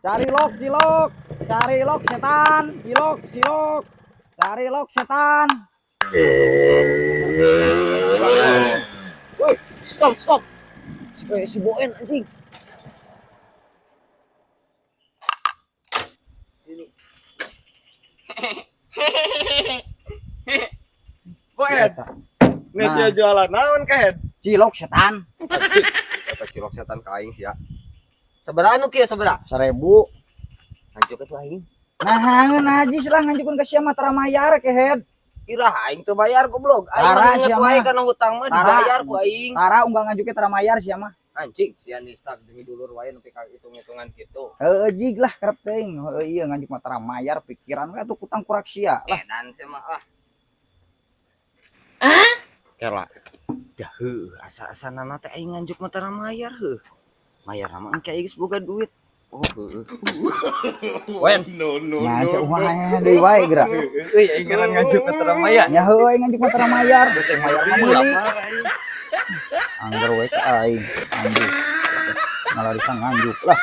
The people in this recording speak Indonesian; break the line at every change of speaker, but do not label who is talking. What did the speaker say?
Cari lok, cilok. Cari lok setan, cilok, cilok. Cari lok setan. Woi, stop, stop. Si Boen anjing.
Boen,
Nah,
jualan naon kahen?
cilok setan.
Kata cilok setan ka aing sia. Sabaraha nu kieu sabaraha?
1000.
Hancuk atuh aing.
Nah, hangeun haji lah ngajukeun ka sia mah tara mayar kehead.
Ira aing teu bayar goblok. Aing
Tara
mah inget
sia
wae
mah.
kana hutang mah
Tara.
dibayar ku aing.
Tara unggal ngajuke tara mayar sia mah.
Anjing sia nistak demi dulur wae nepi ka hitung-hitungan kitu.
Heueuh jig lah kerep teuing. Heueuh ieu ngajuk mah tara mayar pikiran we atuh kutang kurak sia lah.
Edan sia mah ah. Kela. Dah heuh asa-asanana teh aing nganjuk mah tara mayar heuh. Mayar mah engke aing geus boga duit. Oh heuh. Wen.
Nya sia umaha deui wae geura.
Euy aing ngaran nganjuk ka tara mayar.
Nya heueuh aing ngajuk mah tara mayar.
Teh
Mayar mah meuli. Angger we ka aing. Anjing. Ngalarisan nganjuk lah.